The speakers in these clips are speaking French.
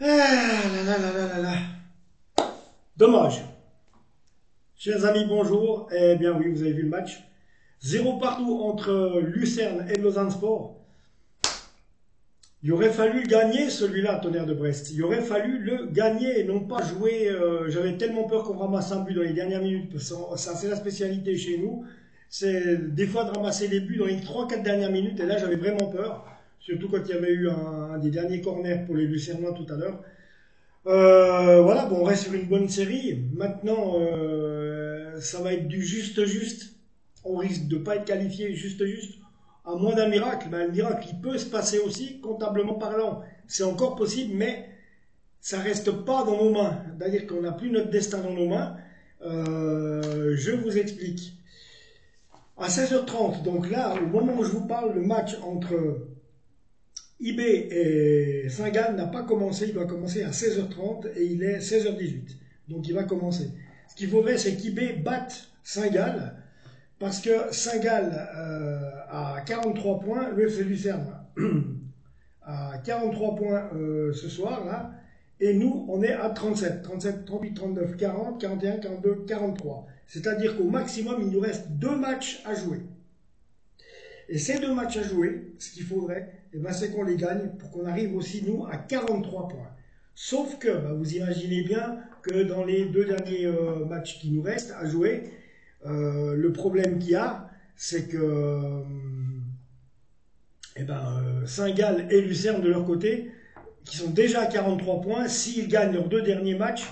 Ah là là là là là là. Dommage. Chers amis, bonjour. Eh bien oui, vous avez vu le match. Zéro partout entre Lucerne et Lausanne Sport. Il aurait fallu gagner celui-là, Tonnerre de Brest. Il aurait fallu le gagner et non pas jouer. J'avais tellement peur qu'on ramasse un but dans les dernières minutes. Ça, c'est la spécialité chez nous. C'est des fois de ramasser les buts dans les trois quatre dernières minutes. Et là, j'avais vraiment peur. Surtout quand il y avait eu un des derniers corners pour les Lucernois tout à l'heure. Voilà, bon, on reste sur une bonne série. Maintenant, ça va être du juste juste. On risque de ne pas être qualifié juste juste. À moins d'un miracle. Ben, le miracle, il peut se passer aussi, comptablement parlant. C'est encore possible, mais ça reste pas dans nos mains. C'est-à-dire qu'on n'a plus notre destin dans nos mains. Je vous explique. À 16h30, donc là, au moment où je vous parle, le match entre IB et Saint-Gall n'a pas commencé, il doit commencer à 16h30 et il est 16h18. Donc il va commencer. Ce qu'il faudrait, c'est qu'IB batte Saint-Gall parce que Saint-Gall a 43 points, l'UFC Lucerne a 43 points ce soir, là, et nous, on est à 37, 37, 38, 39, 40, 41, 42, 43. C'est-à-dire qu'au maximum, il nous reste deux matchs à jouer. Et ces deux matchs à jouer, ce qu'il faudrait, eh ben, c'est qu'on les gagne pour qu'on arrive aussi, nous, à 43 points. Sauf que, ben, vous imaginez bien que dans les deux derniers matchs qui nous restent à jouer, le problème qu'il y a, c'est que eh ben, Saint-Gall et Lucerne de leur côté, qui sont déjà à 43 points, s'ils gagnent leurs deux derniers matchs,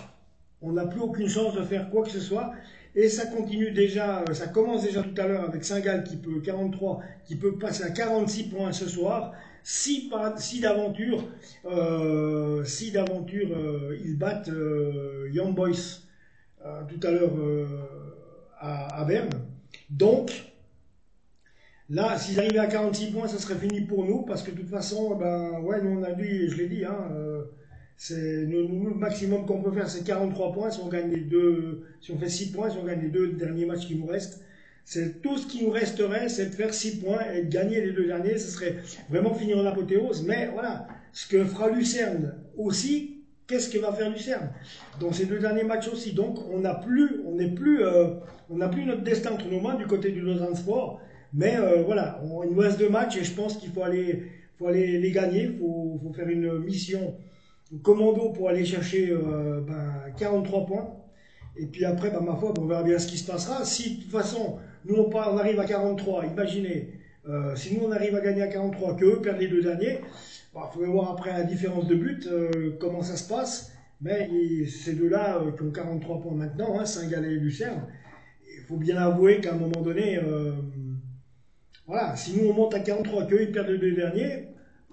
on n'a plus aucune chance de faire quoi que ce soit. Et ça continue déjà, ça commence déjà tout à l'heure avec Saint-Gall qui peut 43, qui peut passer à 46 points ce soir. Si d'aventure, ils battent Young Boys tout à l'heure à Berne. Donc là, s'ils arrivaient à 46 points, ça serait fini pour nous parce que de toute façon, ben ouais, nous on a dit, je l'ai dit, hein, le maximum qu'on peut faire, c'est 43 points. Si on gagne les deux, si on fait 6 points, si on gagne les deux derniers matchs qui nous restent, c'est tout ce qui nous resterait, c'est de faire 6 points et de gagner les deux derniers. Ce serait vraiment finir en apothéose. Mais voilà, ce que fera Lucerne aussi, qu'est-ce que va faire Lucerne dans ces deux derniers matchs aussi. Donc on n'a plus, on n'a plus notre destin entre nos mains du côté du Lausanne Sport. Mais voilà, il nous reste deux matchs et je pense qu'il faut aller les gagner. Faut faire une mission commando pour aller chercher 43 points. Et puis après, ma foi, on verra bien ce qui se passera. Si de toute façon, nous on arrive à 43, imaginez, si nous on arrive à gagner à 43, que eux perdent les deux derniers, il faudrait voir après la différence de but, comment ça se passe. Mais ces deux-là qui ont 43 points maintenant, hein, Saint-Gall et Lucerne, il faut bien avouer qu'à un moment donné, voilà, si nous on monte à 43, qu'eux ils perdent les deux derniers,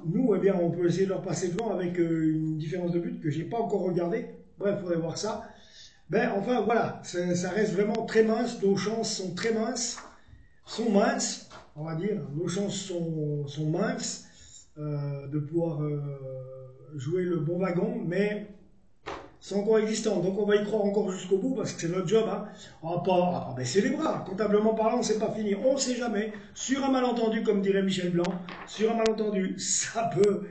nous, eh bien, on peut essayer de leur passer devant avec une différence de but que je n'ai pas encore regardé. Bref, il faudrait voir ça. Ben, enfin, voilà, ça reste vraiment très mince. Nos chances sont très minces, sont minces, on va dire. Nos chances sont minces de pouvoir jouer le bon wagon, mais c'est encore existant. Donc, on va y croire encore jusqu'au bout parce que c'est notre job. Hein. On va pas baisser les bras. Comptablement parlant, c'est pas fini. On ne sait jamais. Sur un malentendu, comme dirait Michel Blanc, sur un malentendu, ça peut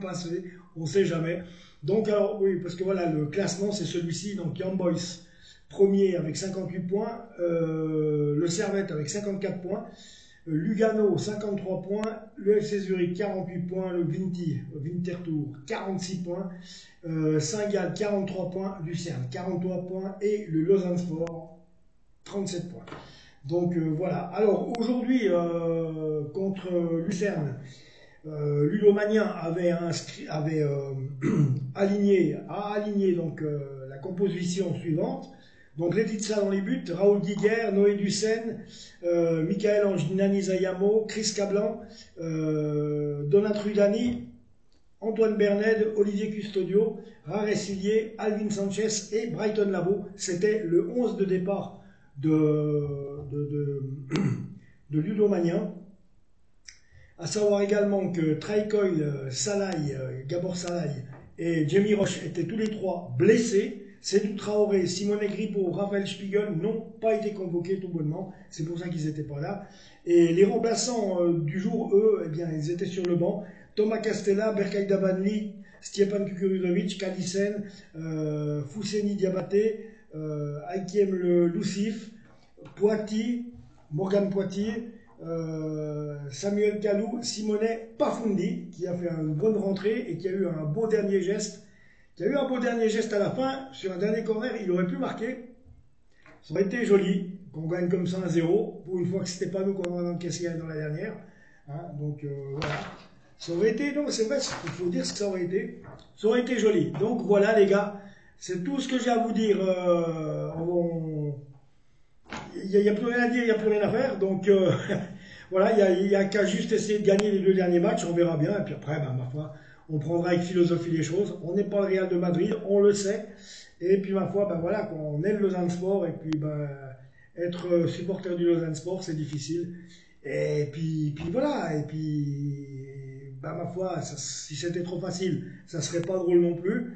passer. On ne sait jamais. Donc, alors, oui, parce que voilà, le classement, c'est celui-ci. Donc, Young Boys, premier avec 58 points. Le Servette avec 54 points. Lugano, 53 points. Le FC Zurich, 48 points. Le Winterthur, 46 points. Saint-Gall, 43 points. Lucerne, 43 points. Et le Lausanne Sport, 37 points. Donc voilà. Alors aujourd'hui, contre Lucerne, Ludomania avait aligné donc, la composition suivante. Donc les titres dans les buts, Raoul Guiguer, Noé Dussen, Michael Anginani Zayamo, Chris Cablan, Donat Rudani, Antoine Berned, Olivier Custodio, Rare Sillier, Alvin Sanchez et Brighton Labo. C'était le 11 de départ de Ludomania. À savoir également que Traikoy, Gabor Salai et Jamie Roche étaient tous les trois blessés. Sédou Traoré, Simone Grippo, Raphaël Spiegel n'ont pas été convoqués tout bonnement. C'est pour ça qu'ils n'étaient pas là. Et les remplaçants du jour, eux, eh bien, ils étaient sur le banc. Thomas Castella, Berkay Dabanli, Stjepan Kukuruzovic, Kalisen, Fousseni Diabaté, Hakiem le Lucif, Poiti, Morgan Poiti, Samuel Kalou, Simonet Pafundi, qui a fait une bonne rentrée et qui a eu un beau dernier geste. À la fin, sur un dernier corner, il aurait pu marquer. Ça aurait été joli qu'on gagne comme ça 1-0, pour une fois que c'était pas nous qu'on en a encaissé dans la dernière. Hein, donc voilà. Ça aurait été, non, c'est vrai, il faut dire ce que ça aurait été. Ça aurait été joli. Donc voilà les gars, c'est tout ce que j'ai à vous dire. Il n'y a plus rien à dire, il n'y a plus rien à faire. Donc voilà, il n'y a qu'à juste essayer de gagner les 2 derniers matchs, on verra bien. Et puis après, ben, ma foi, on prendra avec philosophie les choses. On n'est pas le Real de Madrid, on le sait. Et puis ma foi, ben voilà, on aime Lausanne Sport. Et puis ben, être supporter du Lausanne Sport, c'est difficile. Et puis voilà, et puis ben, ma foi, si c'était trop facile, ça serait pas drôle non plus.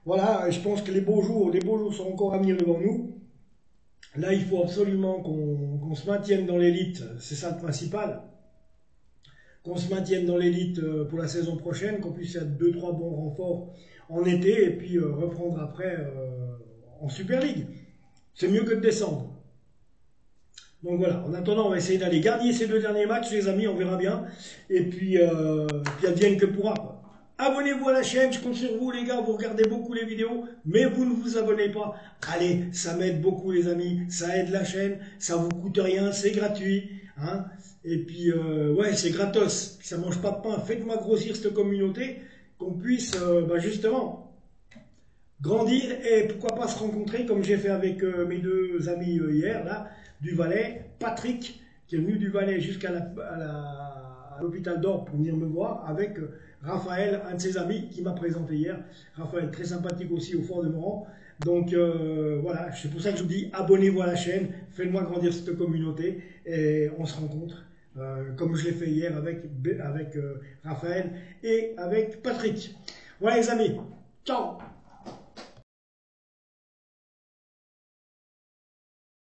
Voilà, je pense que les beaux jours sont encore à venir devant nous. Là, il faut absolument qu'on se maintienne dans l'élite, c'est ça le principal. Qu'on se maintienne dans l'élite pour la saison prochaine, qu'on puisse faire 2-3 bons renforts en été et puis reprendre après en Super League. C'est mieux que de descendre. Donc voilà, en attendant, on va essayer d'aller garder ces 2 derniers matchs, les amis, on verra bien. Et puis advienne que pourra. Abonnez-vous à la chaîne, je compte sur vous les gars, vous regardez beaucoup les vidéos, mais vous ne vous abonnez pas. Allez, ça m'aide beaucoup les amis, ça aide la chaîne, ça vous coûte rien, c'est gratuit. Hein. Et puis, ouais, c'est gratos, ça mange pas de pain. Faites-moi grossir cette communauté, qu'on puisse justement grandir et pourquoi pas se rencontrer comme j'ai fait avec mes 2 amis hier, là, du Valais, Patrick, qui est venu du Valais jusqu'à l'hôpital d'Or pour venir me voir, avec Raphaël, un de ses amis, qui m'a présenté hier. Raphaël, très sympathique aussi au Fort de Moran. Donc voilà, c'est pour ça que je vous dis, abonnez-vous à la chaîne, faites-moi grandir cette communauté et on se rencontre, comme je l'ai fait hier avec Raphaël et avec Patrick. Voilà les amis, ciao!